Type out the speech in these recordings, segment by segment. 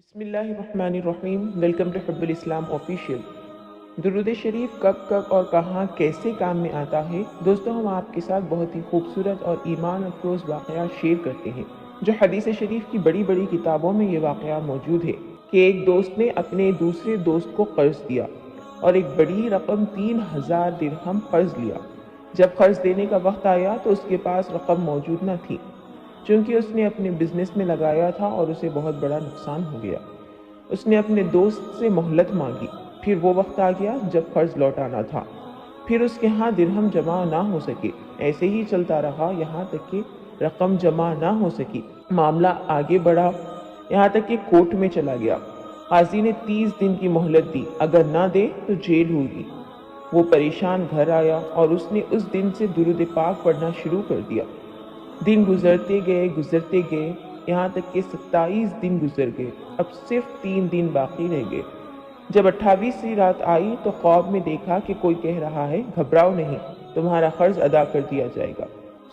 بسم اللہ الرحمن الرحیم۔ ویلکم ٹو حب الاسلام آفیشیل۔ درود شریف کب اور کہاں کیسے کام میں آتا ہے؟ دوستو، ہم آپ کے ساتھ بہت ہی خوبصورت اور ایمان افروز واقعات شیئر کرتے ہیں جو حدیث شریف کی بڑی بڑی کتابوں میں یہ واقعہ موجود ہے کہ ایک دوست نے اپنے دوسرے دوست کو قرض دیا اور ایک بڑی رقم 3000 درہم قرض لیا۔ جب قرض دینے کا وقت آیا تو اس کے پاس رقم موجود نہ تھی، چونکہ اس نے اپنے بزنس میں لگایا تھا اور اسے بہت بڑا نقصان ہو گیا۔ اس نے اپنے دوست سے مہلت مانگی، پھر وہ وقت آ گیا جب قرض لوٹانا تھا، پھر اس کے ہاں درہم جمع نہ ہو سکے۔ ایسے ہی چلتا رہا یہاں تک کہ رقم جمع نہ ہو سکی۔ معاملہ آگے بڑھا یہاں تک کہ کورٹ میں چلا گیا۔ قاضی نے 30 دن کی مہلت دی، اگر نہ دے تو جیل ہوگی۔ وہ پریشان گھر آیا اور اس نے اس دن سے درود پاک پڑھنا شروع کر دیا۔ دن گزرتے گئے یہاں تک کہ 27 دن گزر گئے۔ اب صرف 3 دن باقی رہ گئے۔ جب 28ویں رات آئی تو خواب میں دیکھا کہ کوئی کہہ رہا ہے، گھبراؤ نہیں، تمہارا قرض ادا کر دیا جائے گا۔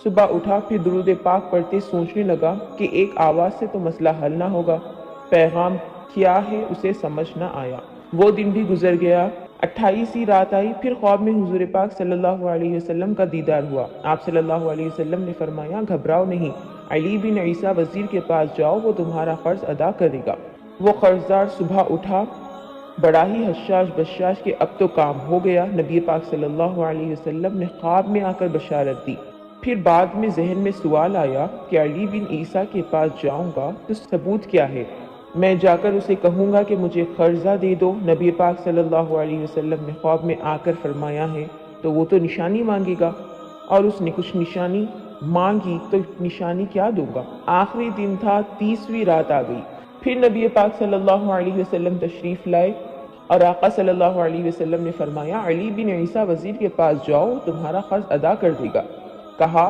صبح اٹھا، پھر درود پاک پڑھتے سوچنے لگا کہ ایک آواز سے تو مسئلہ حل نہ ہوگا، پیغام کیا ہے اسے سمجھ نہ آیا۔ وہ دن بھی گزر گیا۔ 28ویں رات آئی، پھر خواب میں حضور پاک صلی اللہ علیہ وسلم کا دیدار ہوا۔ آپ صلی اللہ علیہ وسلم نے فرمایا، گھبراؤ نہیں، علی بن عیسیٰ وزیر کے پاس جاؤ، وہ تمہارا قرض ادا کرے گا۔ وہ قرضدار صبح اٹھا، بڑا ہی حشاش بشاش کہ اب تو کام ہو گیا۔ نبی پاک صلی اللہ علیہ وسلم نے خواب میں آ کر بشارت دی۔ پھر بعد میں ذہن میں سوال آیا کہ علی بن عیسیٰ کے پاس جاؤں گا تو ثبوت کیا ہے؟ میں جا کر اسے کہوں گا کہ مجھے قرضہ دے دو۔ نبی پاک صلی اللہ علیہ وسلم نے خواب میں آ کر فرمایا ہے تو وہ تو نشانی مانگے گا، اور اس نے کچھ نشانی مانگی تو نشانی کیا دوں گا؟ آخری دن تھا، 30ویں رات آ گئی۔ پھر نبی پاک صلی اللہ علیہ وسلم تشریف لائے اور آقا صلی اللہ علیہ وسلم نے فرمایا، علی بن عیسیٰ وزیر کے پاس جاؤ، تمہارا قرض ادا کر دے گا۔ کہا،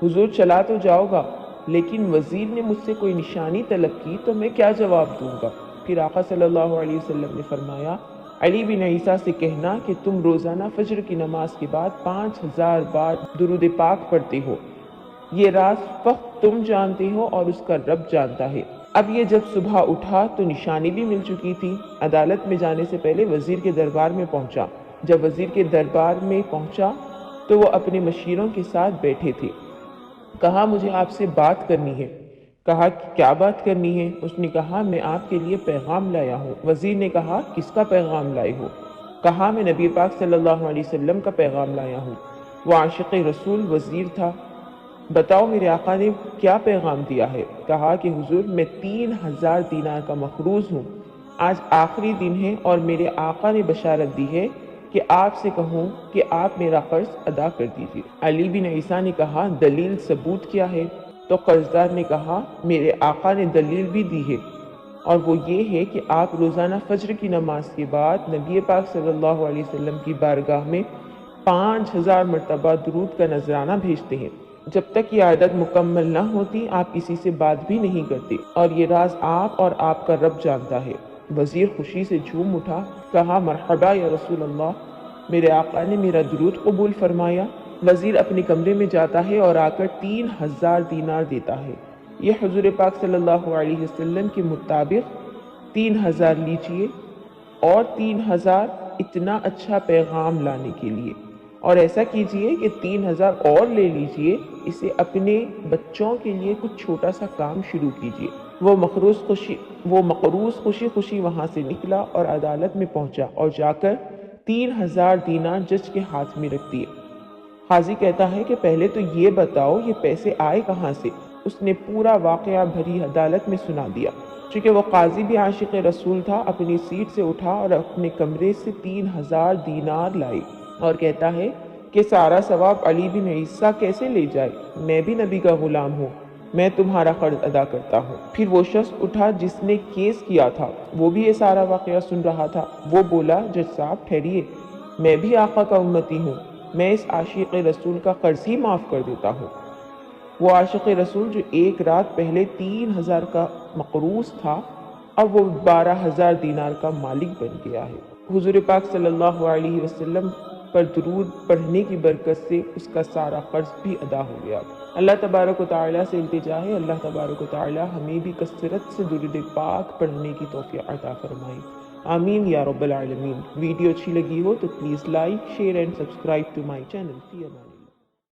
حضور چلا تو جاؤ گا، لیکن وزیر نے مجھ سے کوئی نشانی طلب کی تو میں کیا جواب دوں گا؟ پھر آقا صلی اللہ علیہ وسلم نے فرمایا، علی بن عیسیٰ سے کہنا کہ تم روزانہ فجر کی نماز کے بعد 5000 بار درود پاک پڑھتے ہو، یہ راز فقط تم جانتے ہو اور اس کا رب جانتا ہے۔ اب یہ جب صبح اٹھا تو نشانی بھی مل چکی تھی۔ عدالت میں جانے سے پہلے وزیر کے دربار میں پہنچا۔ جب وزیر کے دربار میں پہنچا تو وہ اپنے مشیروں کے ساتھ بیٹھے تھے۔ کہا، مجھے آپ سے بات کرنی ہے۔ کہا، کیا بات کرنی ہے؟ اس نے کہا، میں آپ کے لیے پیغام لایا ہوں۔ وزیر نے کہا، کس کا پیغام لائے ہو؟ کہا، میں نبی پاک صلی اللہ علیہ وسلم کا پیغام لایا ہوں۔ وہ عاشق رسول وزیر تھا۔ بتاؤ میرے آقا نے کیا پیغام دیا ہے؟ کہا کہ حضور، میں 3000 دینار کا مقروض ہوں۔ آج آخری دن ہے اور میرے آقا نے بشارت دی ہے کہ آپ سے کہوں کہ آپ میرا قرض ادا کر دیجیے۔ علی بن عیسیٰ نے کہا، دلیل ثبوت کیا ہے؟ تو قرضدار نے کہا، میرے آقا نے دلیل بھی دی ہے، اور وہ یہ ہے کہ آپ روزانہ فجر کی نماز کے بعد نبی پاک صلی اللہ علیہ وسلم کی بارگاہ میں 5000 مرتبہ درود کا نذرانہ بھیجتے ہیں۔ جب تک یہ عادت مکمل نہ ہوتی آپ کسی سے بات بھی نہیں کرتے، اور یہ راز آپ اور آپ کا رب جانتا ہے۔ وزیر خوشی سے جھوم اٹھا، کہا، مرحبا یا رسول اللہ، میرے آقا نے میرا درود قبول فرمایا۔ وزیر اپنے کمرے میں جاتا ہے اور آ کر 3000 دینار دیتا ہے۔ یہ حضور پاک صلی اللہ علیہ وسلم کے مطابق 3000 لیجئے اور 3000 اتنا اچھا پیغام لانے کے لیے، اور ایسا کیجئے کہ 3000 اور لے لیجئے، اسے اپنے بچوں کے لیے کچھ چھوٹا سا کام شروع کیجئے۔ وہ مقروض خوشی خوشی وہاں سے نکلا اور عدالت میں پہنچا اور جا کر 3000 دینار جج کے ہاتھ میں رکھ دیے۔ قاضی کہتا ہے کہ پہلے تو یہ بتاؤ یہ پیسے آئے کہاں سے؟ اس نے پورا واقعہ بھری عدالت میں سنا دیا۔ چونکہ وہ قاضی بھی عاشق رسول تھا، اپنی سیٹ سے اٹھا اور اپنے کمرے سے 3000 دینار لائے اور کہتا ہے کہ سارا ثواب علی بن عیسیٰ کیسے لے جائے؟ میں بھی نبی کا غلام ہوں، میں تمہارا قرض ادا کرتا ہوں۔ پھر وہ شخص اٹھا جس نے کیس کیا تھا، وہ بھی یہ سارا واقعہ سن رہا تھا۔ وہ بولا، جج صاحب ٹھہریے، میں بھی آقا کا امتی ہوں، میں اس عاشق رسول کا قرض ہی معاف کر دیتا ہوں۔ وہ عاشق رسول جو ایک رات پہلے 3000 کا مقروض تھا، اب وہ 12000 دینار کا مالک بن گیا ہے۔ حضور پاک صلی اللہ علیہ وسلم پر درود پڑھنے کی برکت سے اس کا سارا قرض بھی ادا ہو گیا۔ اللہ تبارک و تعالیٰ سے التجا ہے اللہ تبارک و تعالیٰ ہمیں بھی کثرت سے درود پاک پڑھنے کی توفیق عطا فرمائے، آمین یا رب العالمین۔ ویڈیو اچھی لگی ہو تو please like, share and subscribe to my channel. فی امان اللہ۔